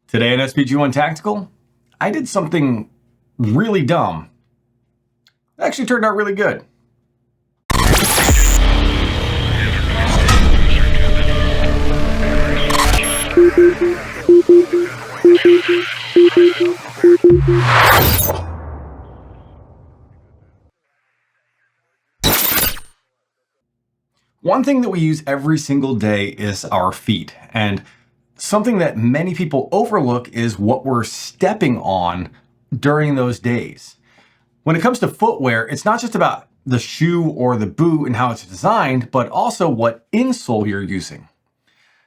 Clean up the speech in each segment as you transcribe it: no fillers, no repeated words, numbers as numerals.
Today on SPG1 Tactical, I did something really dumb. It actually turned out really good. One thing that we use every single day is our feet, and something that many people overlook is what we're stepping on during those days. When it comes to footwear, it's not just about the shoe or the boot and how it's designed, but also what insole you're using.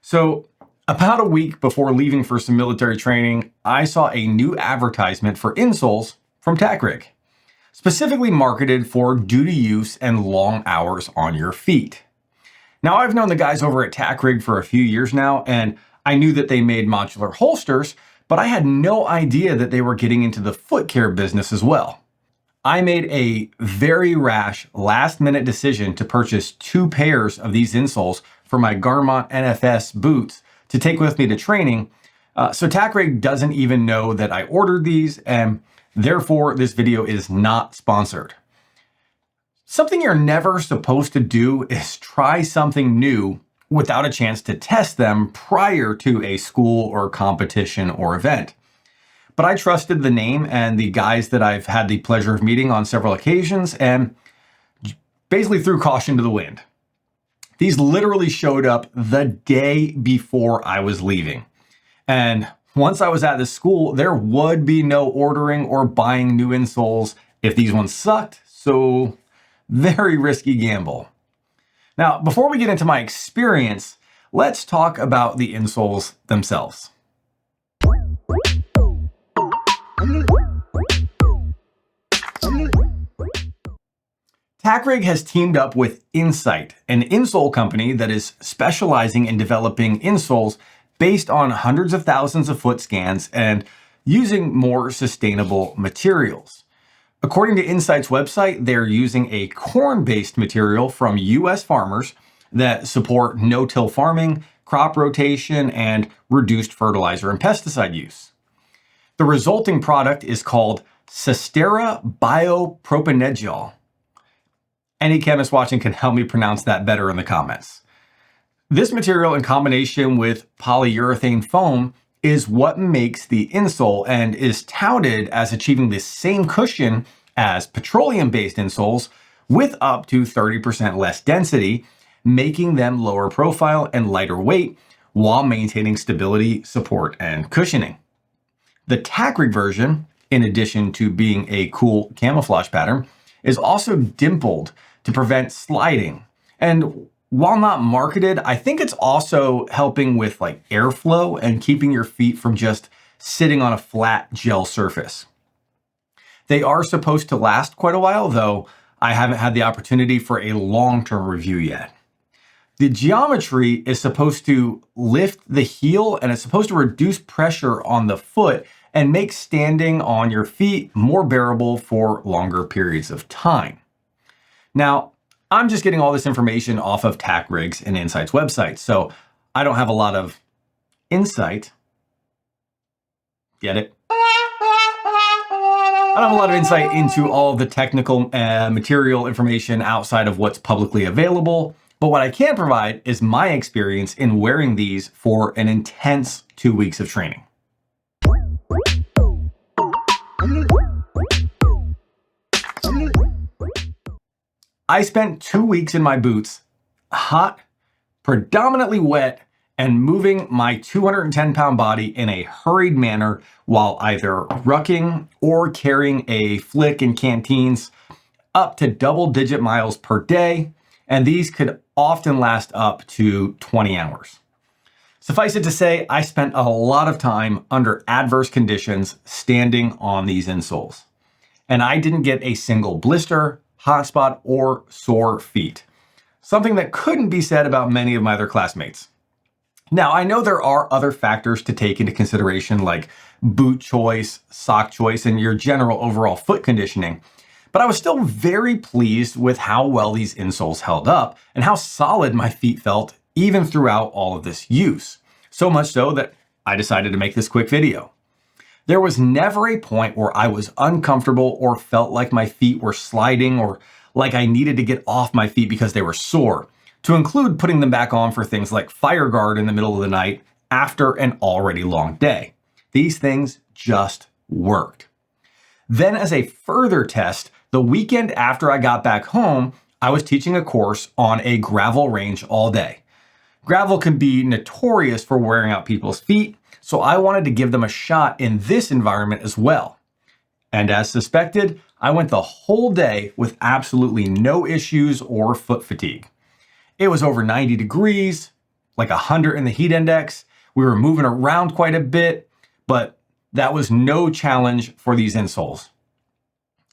So about a week before leaving for some military training, I saw a new advertisement for insoles from Tacrig, specifically marketed for duty use and long hours on your feet. Now, I've known the guys over at Tacrig for a few years now, and I knew that they made modular holsters, but I had no idea that they were getting into the foot care business as well. I made a very rash last-minute decision to purchase 2 pairs of these insoles for my Garmont NFS boots to take with me to training. So Tacrig doesn't even know that I ordered these, and therefore this video is not sponsored. Something you're never supposed to do is try something new without a chance to test them prior to a school or competition or event. But I trusted the name and the guys that I've had the pleasure of meeting on several occasions and basically threw caution to the wind. These literally showed up the day before I was leaving. And once I was at the school, there would be no ordering or buying new insoles if these ones sucked, so very risky gamble. Now, before we get into my experience, let's talk about the insoles themselves. Tacrig has teamed up with Insight, an insole company that is specializing in developing insoles based on hundreds of thousands of foot scans and using more sustainable materials. According to Insight's website, they're using a corn-based material from U.S. farmers that support no-till farming, crop rotation, and reduced fertilizer and pesticide use. The resulting product is called Cestera biopropanediol. Any chemist watching can help me pronounce that better in the comments. This material, in combination with polyurethane foam, is what makes the insole and is touted as achieving the same cushion as petroleum-based insoles with up to 30% less density, making them lower profile and lighter weight while maintaining stability, support, and cushioning. The Tacrig version, in addition to being a cool camouflage pattern, is also dimpled to prevent sliding. And while not marketed, I think it's also helping with like airflow and keeping your feet from just sitting on a flat gel surface. They are supposed to last quite a while, though I haven't had the opportunity for a long-term review yet. The geometry is supposed to lift the heel and it's supposed to reduce pressure on the foot and make standing on your feet more bearable for longer periods of time. Now, I'm just getting all this information off of Tacrig's and Insight's website, so I don't have a lot of insight. Get it? I don't have a lot of insight into all the technical material information outside of what's publicly available, but what I can provide is my experience in wearing these for an intense 2 weeks of training. I spent 2 weeks in my boots, hot, predominantly wet, and moving my 210-pound body in a hurried manner while either rucking or carrying a flick in canteens up to double-digit miles per day, and these could often last up to 20 hours. Suffice it to say, I spent a lot of time under adverse conditions standing on these insoles, and I didn't get a single blister, hotspot, or sore feet. Something that couldn't be said about many of my other classmates. Now, I know there are other factors to take into consideration like boot choice, sock choice, and your general overall foot conditioning, but I was still very pleased with how well these insoles held up and how solid my feet felt even throughout all of this use. So much so that I decided to make this quick video. There was never a point where I was uncomfortable or felt like my feet were sliding or like I needed to get off my feet because they were sore, to include putting them back on for things like fire guard in the middle of the night after an already long day. These things just worked. Then as a further test, the weekend after I got back home, I was teaching a course on a gravel range all day. Gravel can be notorious for wearing out people's feet, so I wanted to give them a shot in this environment as well. And as suspected, I went the whole day with absolutely no issues or foot fatigue. It was over 90 degrees, like 100 in the heat index. We were moving around quite a bit, but that was no challenge for these insoles.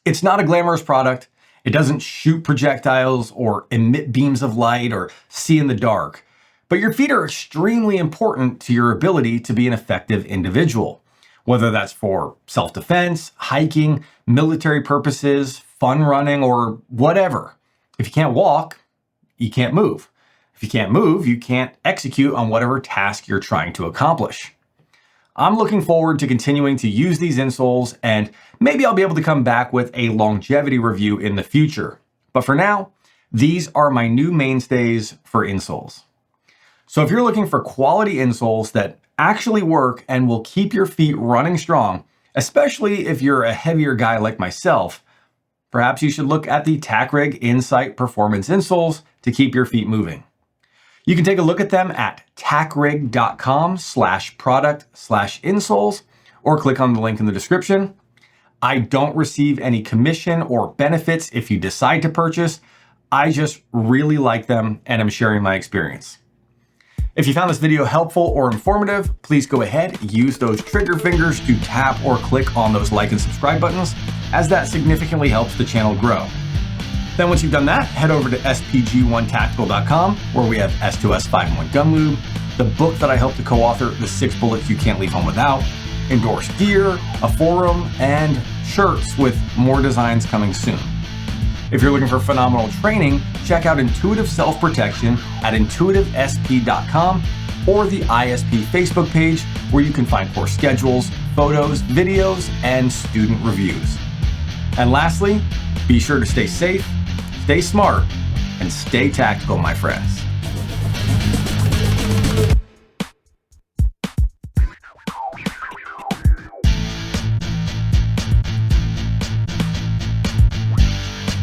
It's not a glamorous product. It doesn't shoot projectiles or emit beams of light or see in the dark. But your feet are extremely important to your ability to be an effective individual, whether that's for self-defense, hiking, military purposes, fun running, or whatever. If you can't walk, you can't move. If you can't move, you can't execute on whatever task you're trying to accomplish. I'm looking forward to continuing to use these insoles, and maybe I'll be able to come back with a longevity review in the future. But for now, these are my new mainstays for insoles. So if you're looking for quality insoles that actually work and will keep your feet running strong, especially if you're a heavier guy like myself, perhaps you should look at the Tacrig Insight Performance insoles to keep your feet moving. You can take a look at them at tacrig.com/product/insoles or click on the link in the description. I don't receive any commission or benefits if you decide to purchase. I just really like them and I'm sharing my experience. If you found this video helpful or informative, please go ahead and use those trigger fingers to tap or click on those like and subscribe buttons, as that significantly helps the channel grow. Then once you've done that, head over to SPG1Tactical.com, where we have S2S Gun Lube, the book that I helped to co-author, The 6 Bullets You Can't Leave Home Without, endorsed gear, a forum, and shirts with more designs coming soon. If you're looking for phenomenal training, check out Intuitive Self-Protection at intuitivesp.com or the ISP Facebook page, where you can find course schedules, photos, videos, and student reviews. And lastly, be sure to stay safe, stay smart, and stay tactical, my friends.